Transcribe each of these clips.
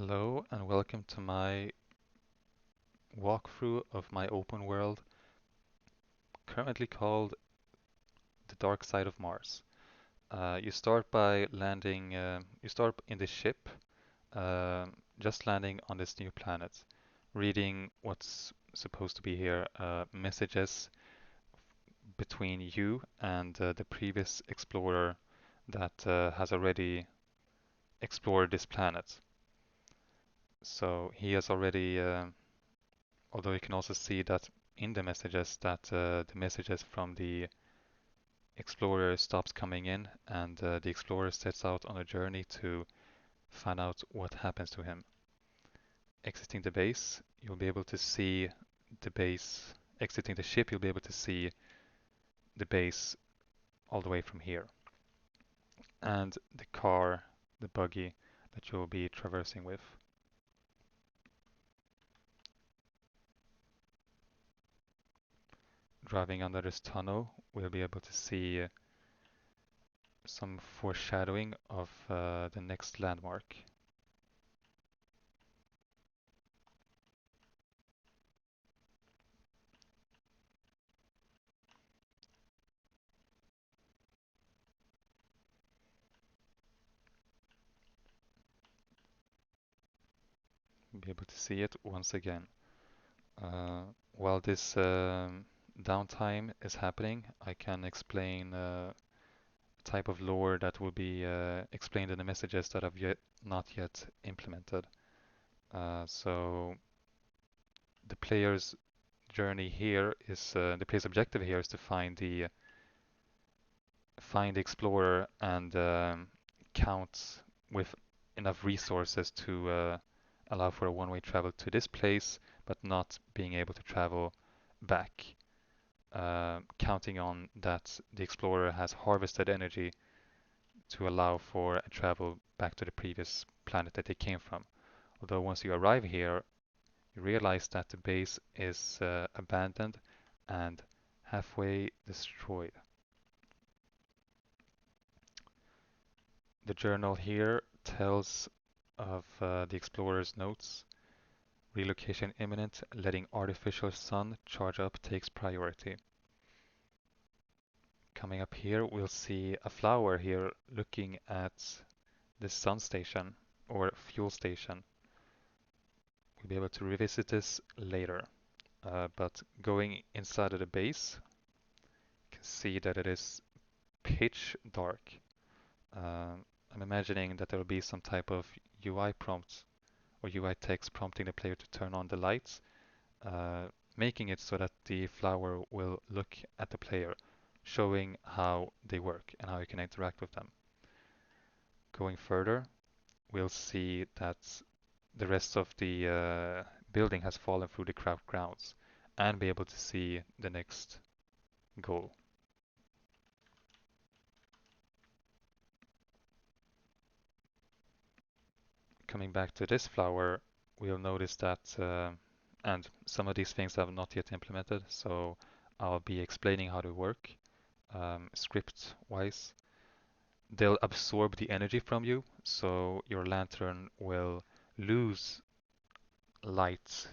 Hello and welcome to my walkthrough of my open world, currently called The Dark Side of Mars. You start by landing, you start in the ship, uh, just landing on this new planet, reading what's supposed to be here, messages between you and the previous explorer that has already explored this planet. So he has already although you can also see that in the messages that the messages from the explorer stops coming in and the explorer sets out on a journey to find out what happens to him. Exiting the base, you'll be able to see the base. Exiting the ship, you'll be able to see the base all the way from here. And the car, the buggy that you'll be traversing with. Driving under this tunnel, we'll be able to see some foreshadowing of the next landmark. Be able to see it once again. Uh, while this downtime is happening, I can explain type of lore that will be explained in the messages that I've not yet implemented. So the player's journey here is the player's objective here is to find the explorer and count with enough resources to allow for a one-way travel to this place, but not being able to travel back, counting on that the explorer has harvested energy to allow for a travel back to the previous planet that they came from. Although once you arrive here, you realize that the base is abandoned and halfway destroyed. The journal here tells of the explorer's notes. Relocation imminent, letting artificial sun charge up takes priority. Coming up here, we'll see a flower here looking at the sun station or fuel station. We'll be able to revisit this later. But going inside of the base, you can see that it is pitch dark. I'm imagining that there will be some type of UI prompt or UI text prompting the player to turn on the lights, making it so that the flower will look at the player, showing how they work and how you can interact with them. Going further, we'll see that the rest of the building has fallen through the cracked grounds and be able to see the next goal. Coming back to this flower, we'll notice that, and some of these things have not yet implemented, so I'll be explaining how they work script-wise. They'll absorb the energy from you, so your lantern will lose light,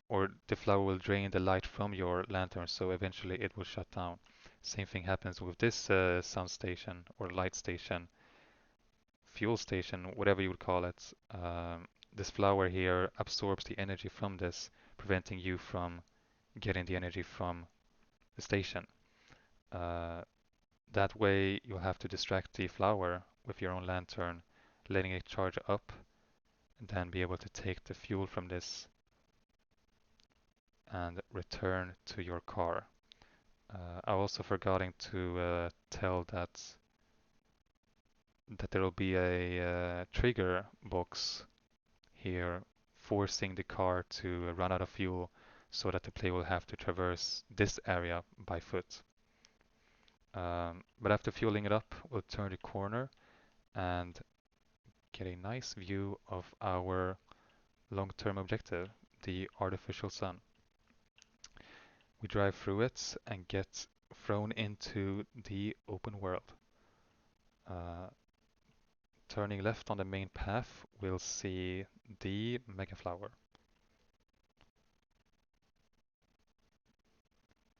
or the flower will drain the light from your lantern, so eventually it will shut down. Same thing happens with this sun station or light station, fuel station, whatever you would call it. This flower here absorbs the energy from this, preventing you from getting the energy from the station. Uh, that way, you'll have to distract the flower with your own lantern, letting it charge up, and then be able to take the fuel from this and return to your car. I also forgetting to tell that there will be a trigger box here forcing the car to run out of fuel so that the player will have to traverse this area by foot. But after fueling it up, we'll turn the corner and get a nice view of our long-term objective, the artificial sun. We drive through it and get thrown into the open world. Uh, Turning left on the main path, we'll see the Mega Flower.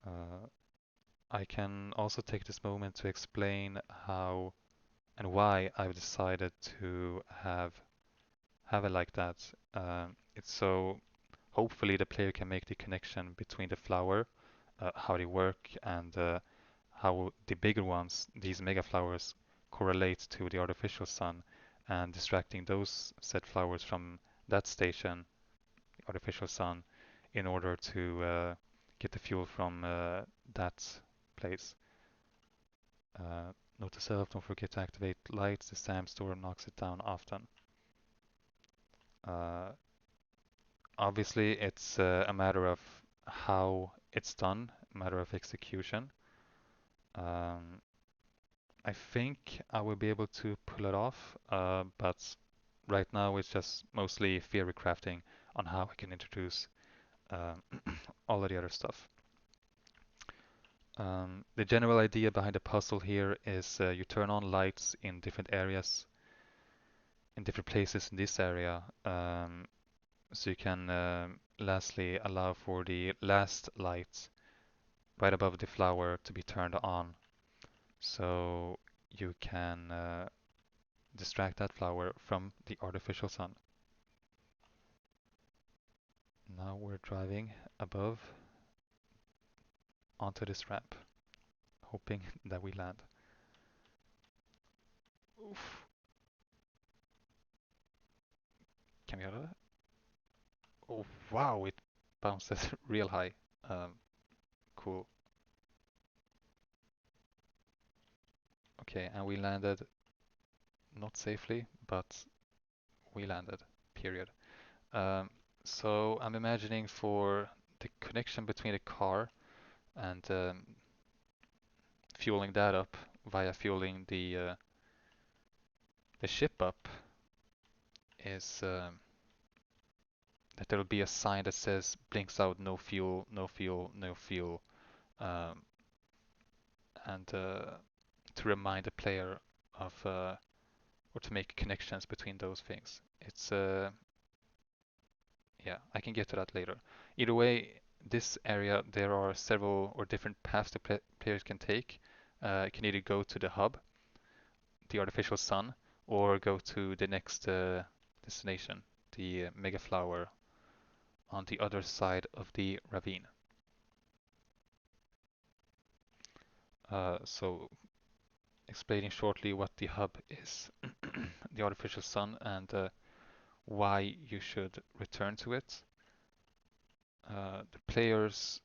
Uh, I can also take this moment to explain how and why I've decided to have it like that. It's so hopefully the player can make the connection between the flower, how they work, and how the bigger ones, these mega flowers, correlate to the artificial sun, and distracting those set flowers from that station, the artificial sun, in order to get the fuel from that place. Note to self, don't forget to activate lights. The SAM store knocks it down often. Uh, Obviously, it's a matter of how it's done, a matter of execution. Um, I think I will be able to pull it off, but right now it's just mostly theory crafting on how I can introduce um, all of the other stuff. The general idea behind the puzzle here is you turn on lights in different areas, in different places in this area, so you can lastly allow for the last light right above the flower to be turned on, so you can distract that flower from the artificial sun. Now we're driving above onto this ramp, hoping that we land. Oof. Can we out of that? Oh wow, it bounces real high. Um, cool. Okay, and we landed not safely, but we landed, period. Um, so I'm imagining for the connection between the car and fueling that up via fueling the ship up is that there will be a sign that says blinks out no fuel, no fuel, no fuel, um, and to remind the player of or to make connections between those things. It's yeah, I can get to that later. Either way, this area there are several or different paths the players can take. You can either go to the hub, the artificial sun, or go to the next destination, the mega flower on the other side of the ravine. So explaining shortly what the hub is, the artificial sun, and why you should return to it. The player's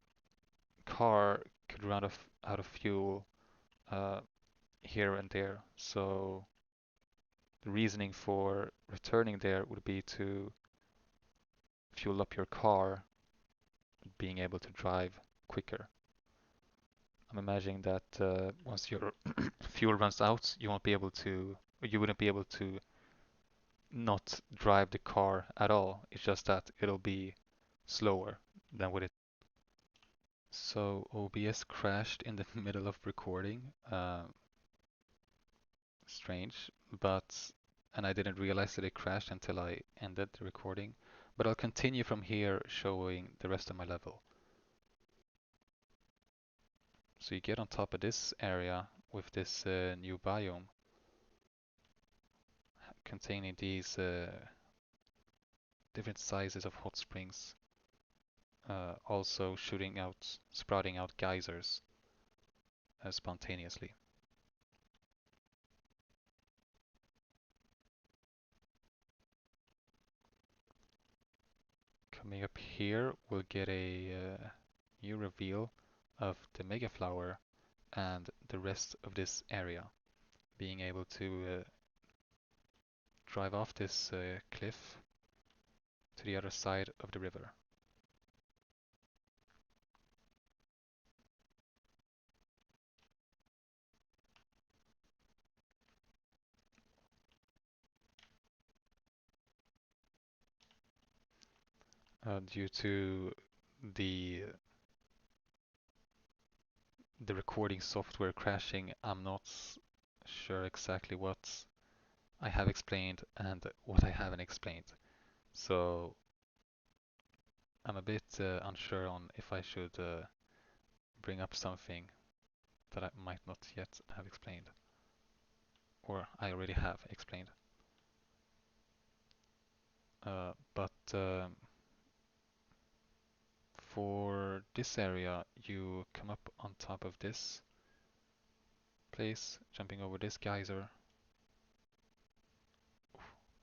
car could run out of fuel uh, here and there, so the reasoning for returning there would be to fuel up your car, being able to drive quicker. I'm imagining that once your fuel runs out, you won't be able to, or you wouldn't be able to not drive the car at all. It's just that it'll be slower than with it. So OBS crashed in the middle of recording. Strange, but and I didn't realize that it crashed until I ended the recording. But I'll continue from here showing the rest of my level. So you get on top of this area with this new biome containing these different sizes of hot springs, also sprouting out geysers spontaneously. Coming up here, we'll get a new reveal of the Mega Flower and the rest of this area. Being able to drive off this cliff to the other side of the river. Due to the the recording software crashing, I'm not sure exactly what I have explained and what I haven't explained. So I'm a bit unsure on if I should bring up something that I might not yet have explained, or I already have explained. But for this area, you come up on top of this place, jumping over this geyser,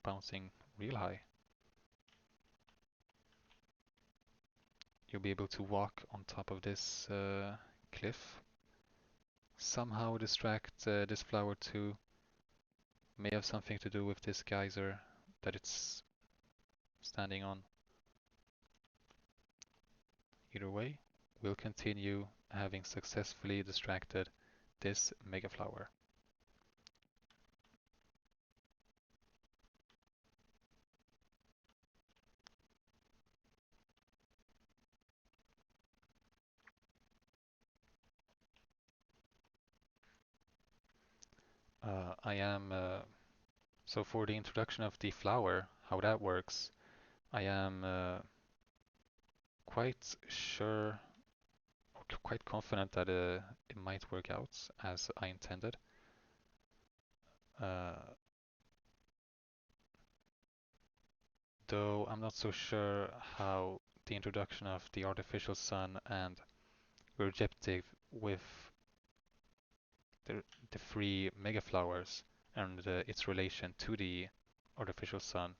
bouncing real high. You'll be able to walk on top of this cliff, somehow distract this flower too. May have something to do with this geyser that it's standing on. Either way, we'll continue having successfully distracted this mega flower. I am so for the introduction of the flower, how that works, I am quite sure, or quite confident that it might work out as I intended. Uh, though I'm not so sure how the introduction of the artificial sun and your objective with the, the free mega flowers and its relation to the artificial sun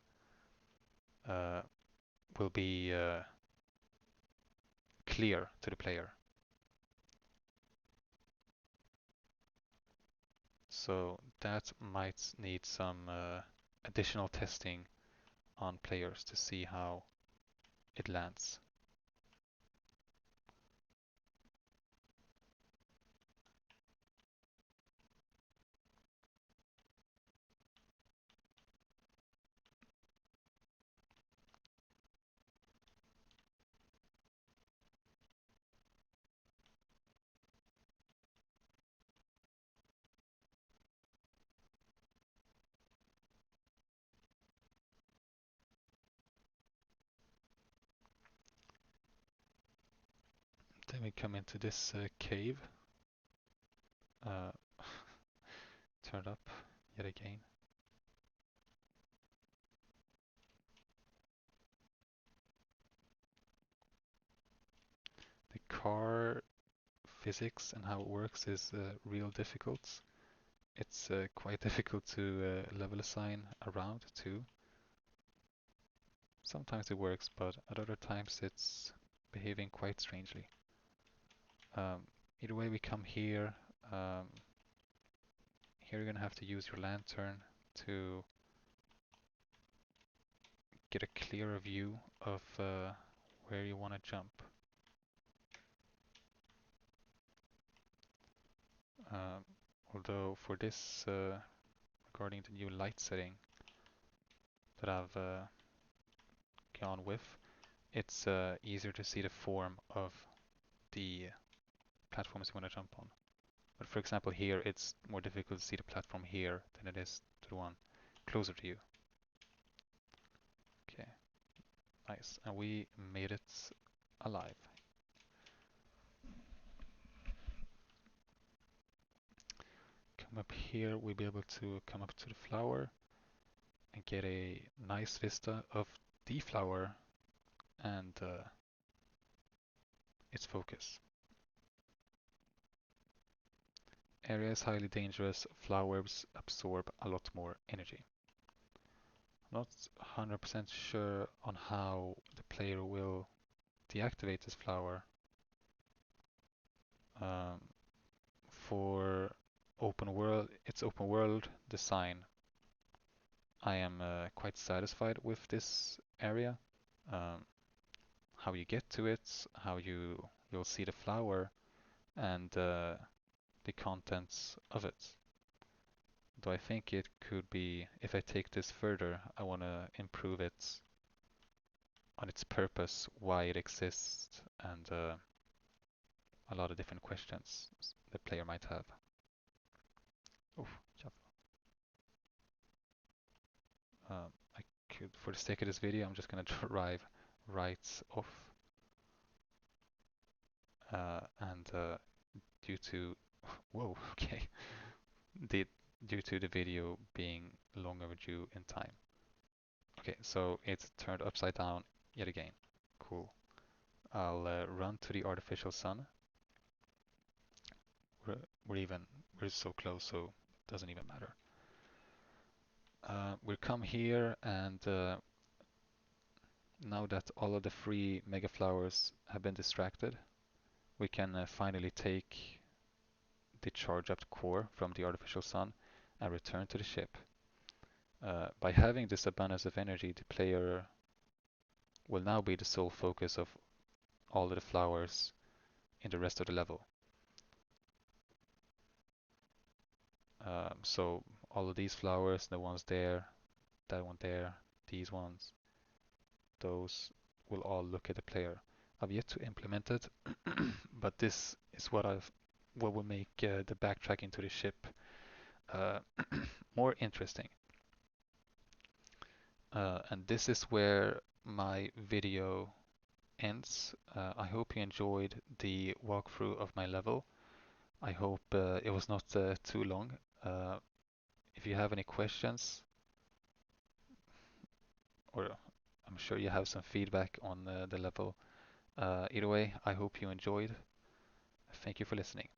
uh, will be clear to the player. So that might need some additional testing on players to see how it lands. Then we come into this cave, uh, turned up yet again. The car physics and how it works is real difficult. It's quite difficult to level assign around too. Sometimes it works, but at other times it's behaving quite strangely. Um, Either way, we come here. Um, Here you're gonna have to use your lantern to get a clearer view of where you want to jump. Um, Although for this, regarding the new light setting that I've gone with, it's easier to see the form of the platforms you want to jump on. But for example here, it's more difficult to see the platform here than it is to the one closer to you. Okay, nice. And we made it alive. Come up here, we'll be able to come up to the flower and get a nice vista of the flower and its focus. Area is highly dangerous, flowers absorb a lot more energy. I'm not 100% sure on how the player will deactivate this flower. Um, for its open world design, I am quite satisfied with this area. Um, how you get to it, how you'll see the flower, and the contents of it. Though I think it could be, if I take this further, I want to improve it on its purpose, why it exists, and a lot of different questions the player might have. Oof, for the sake of this video, I'm just gonna drive right off, and due to whoa, okay, the due to the video being long overdue in time. Okay, so it's turned upside down yet again. Cool. I'll run to the artificial sun. We're, we're even we're so close, so it doesn't even matter. We'll come here, and now that all of the free mega flowers have been distracted, we can finally take the charge up core from the artificial sun and return to the ship. By having this abundance of energy, the player will now be the sole focus of all of the flowers in the rest of the level. So all of these flowers, the ones there, that one there, these ones, those will all look at the player. I've yet to implement it, but this is what will make the backtracking to the ship uh, more interesting. And this is where my video ends. I hope you enjoyed the walkthrough of my level. I hope it was not too long. Uh, if you have any questions, or I'm sure you have some feedback on the level, either way, I hope you enjoyed. Thank you for listening.